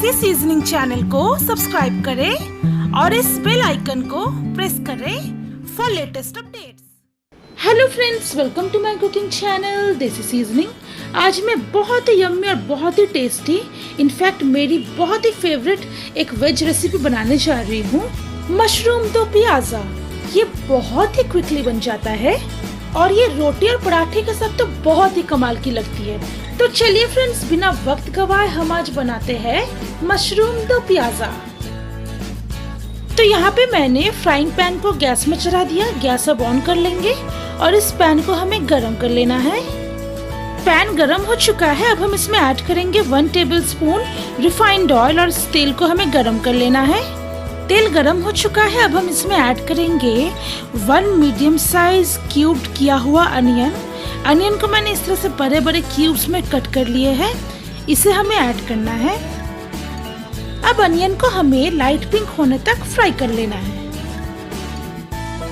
देसी seasoning channel को subscribe करें और इस बेल आइकन को प्रेस करें for latest updates. Hello friends, welcome to my cooking channel desi seasoning. आज मैं बहुत ही यम्मी और बहुत ही टेस्टी, इनफैक्ट मेरी बहुत ही फेवरेट एक वेज रेसिपी बनाने जा रही हूँ, मशरूम दो प्याजा। ये बहुत ही क्विकली बन जाता है और ये रोटी और पराठे के साथ तो बहुत ही कमाल की लगती है। तो चलिए फ्रेंड्स, बिना वक्त गवाए हम आज बनाते हैं मशरूम दो प्याजा। तो यहाँ पे मैंने फ्राइंग पैन को गैस में चढ़ा दिया। गैस अब ऑन कर लेंगे और इस पैन को हमें गरम कर लेना है। पैन गरम हो चुका है। अब हम इसमें ऐड करेंगे 1 टेबलस्पून रिफाइंड ऑयल और इस तेल को हमें गरम कर लेना है। तेल गरम हो चुका है। अब हम इसमें ऐड करेंगे 1 मीडियम साइज क्यूब्ड किया हुआ अनियन को मैंने इस तरह से बड़े बड़े क्यूब्स में कट कर लिए हैं। इसे हमें ऐड करना है। अब अनियन को हमें लाइट पिंक होने तक फ्राई कर लेना है।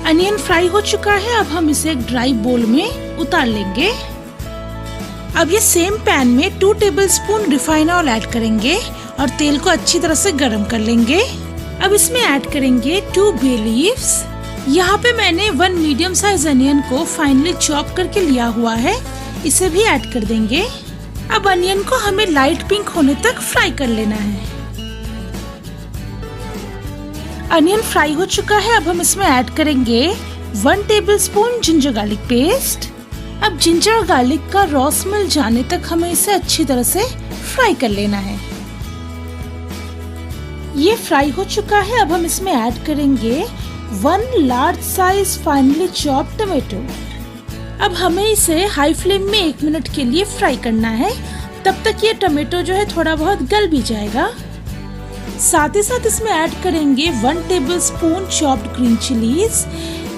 अनियन फ्राई हो चुका है। अब हम इसे एक ड्राई बोल में उतार लेंगे। अब ये सेम पैन में 2 टेबलस्पून रिफाइंड ऑयल ऐड करेंगे और तेल को अच्छी तरह से गरम कर लेंगे। अब इसमें ऐड करेंगे 2 बे लीव्स। यहाँ पे मैंने 1 मीडियम साइज अनियन को फाइनली चॉप करके लिया हुआ है, इसे भी ऐड कर देंगे। अब अनियन को हमें लाइट पिंक होने तक फ्राई कर लेना है। अनियन फ्राई हो चुका है। अब हम इसमें ऐड करेंगे 1 टेबलस्पून जिंजर गार्लिक पेस्ट। अब जिंजर और गार्लिक का रॉ स्मेल जाने तक हमें इसे अच्छी तरह से फ्राई कर लेना है। ये फ्राई हो चुका है। अब हम इसमें ऐड करेंगे 1 large size finally chopped tomato. अब हमें इसे हाई फ्लेम में 1 मिनट के लिए फ्राई करना है। तब तक ये टमाटो जो है थोड़ा बहुत गल भी जाएगा। साथ ही साथ इसमें ऐड करेंगे 1 tablespoon chopped green chillies.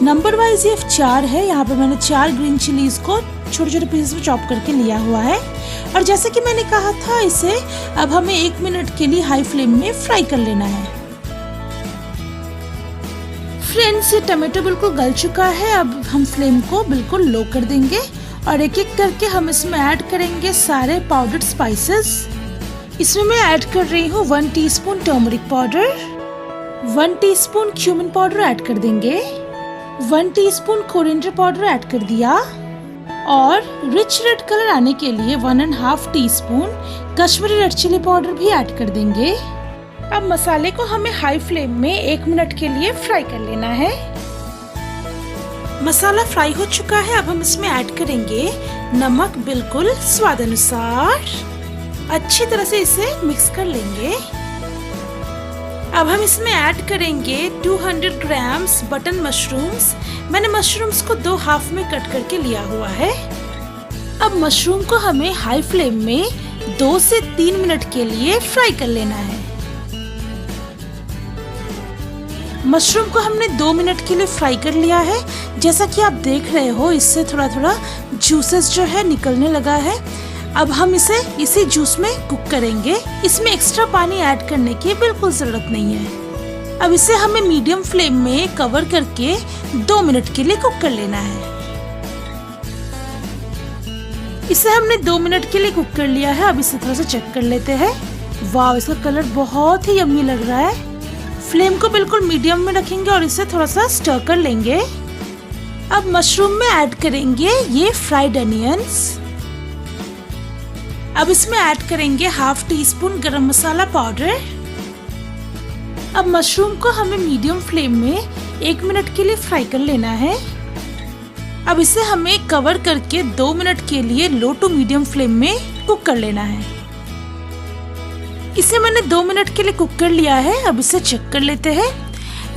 Number wise ये 4 है। यहाँ पे मैंने 4 ग्रीन चिलीज को छोटे छोटे पीसेस में चॉप करके लिया हुआ है। और जैसे कि मैंने कहा था, इसे अब हमें 1 मिनट के लिए हाई फ्लेम में फ्राई कर लेना है। फ्रेंड्स, ये टमाटो बिल्कुल गल चुका है। अब हम फ्लेम को बिल्कुल लो कर देंगे और एक एक करके हम इसमें ऐड करेंगे सारे पाउडर्ड स्पाइसेस। इसमें मैं ऐड कर रही हूँ 1 teaspoon turmeric powder, 1 teaspoon cumin powder add कर देंगे, 1 टीस्पून कोरिएंडर पाउडर ऐड कर दिया और रिच रेड कलर आने के लिए 1.5 teaspoon Kashmiri red chilli powder भी ऐड कर देंगे। अब मसाले को हमें हाई फ्लेम में 1 मिनट के लिए फ्राई कर लेना है। मसाला फ्राई हो चुका है। अब हम इसमें ऐड करेंगे नमक बिल्कुल स्वाद अनुसार। अच्छी तरह से इसे मिक्स कर लेंगे। अब हम इसमें ऐड करेंगे 200 ग्राम्स बटन मशरूम्स। मैंने मशरूम्स को 2 हाफ में कट करके लिया हुआ है। अब मशरूम को हमें हाई फ्लेम में 2 से 3 मिनट के लिए फ्राई कर लेना है। मशरूम को हमने 2 मिनट के लिए फ्राई कर लिया है। जैसा कि आप देख रहे हो, इससे थोड़ा थोड़ा जूसेस जो है निकलने लगा है। अब हम इसे इसी जूस में कुक करेंगे। इसमें एक्स्ट्रा पानी ऐड करने की बिल्कुल जरूरत नहीं है। अब इसे हमें मीडियम फ्लेम में कवर करके 2 मिनट के लिए कुक कर लेना है। इसे हमने 2 मिनट के लिए कुक कर लिया है। अब इसे थोड़ा सा चेक कर लेते हैं। वाह, इसका कलर बहुत ही यम्मी लग रहा है। फ्लेम को बिल्कुल मीडियम में रखेंगे और इसे थोड़ा सा स्टर कर लेंगे। अब मशरूम में ऐड करेंगे ये फ्राइड अनियंस। अब इसमें ऐड करेंगे 1/2 टीस्पून गरम मसाला पाउडर। अब मशरूम को हमें मीडियम फ्लेम में 1 मिनट के लिए फ्राई कर लेना है। अब इसे हमें कवर करके 2 मिनट के लिए लो टू मीडियम फ्लेम में कुक कर लेना है। इसे मैंने 2 मिनट के लिए कुक कर लिया है। अब इसे चेक कर लेते हैं।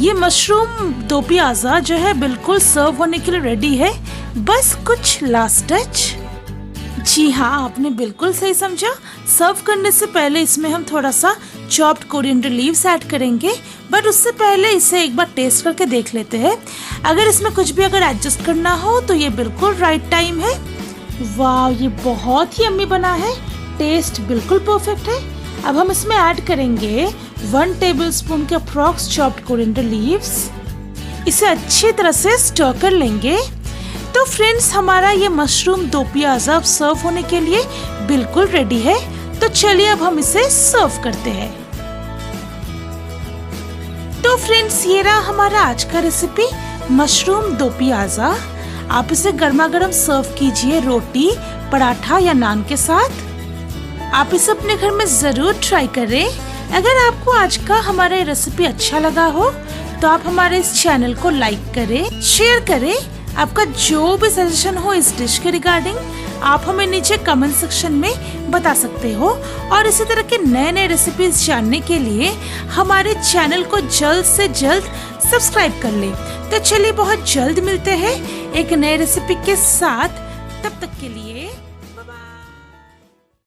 ये मशरूम दो प्याजा जो है बिल्कुल सर्व होने के लिए रेडी है। बस कुछ लास्ट टच। जी हाँ, आपने बिल्कुल सही समझा। सर्व करने से पहले इसमें हम थोड़ा सा चॉप्ड कोरिएंडर लीव्स ऐड करेंगे, बट उससे पहले इसे एक बार टेस्ट करके देख लेते हैं। अगर इसमें कुछ भी अगर एडजस्ट करना हो तो ये बिल्कुल राइट टाइम है। वाह, ये बहुत ही यम्मी बना है। टेस्ट बिल्कुल परफेक्ट है। अब हम इसमें ऐड करेंगे 1 टेबलस्पून के अप्रॉक्स चॉप्ड कोरिएंडर लीव्स। इसे अच्छी तरह से स्टर कर लेंगे। तो फ्रेंड्स, हमारा ये मशरूम दो प्याजा अब सर्व होने के लिए बिल्कुल रेडी है। तो चलिए अब हम इसे सर्व करते हैं। तो फ्रेंड्स ये रहा हमारा आज का रेसिपी मशरूम दो प्याजा। आप इसे गर्मा गर्म सर्व कीजिए रोटी, पराठा या नान के साथ। आप इसे अपने घर में जरूर ट्राई करें। अगर आपको आज का हमारा ये रेसिपी अच्छा लगा हो तो आप हमारे इस चैनल को लाइक करें, शेयर करें। आपका जो भी सजेशन हो इस डिश के रिगार्डिंग आप हमें नीचे कमेंट सेक्शन में बता सकते हो। और इसी तरह के नए नए रेसिपीज जानने के लिए हमारे चैनल को जल्द से जल्द सब्सक्राइब कर ले। तो चलिए बहुत जल्द मिलते हैं एक नए रेसिपी के साथ। तब तक के लिए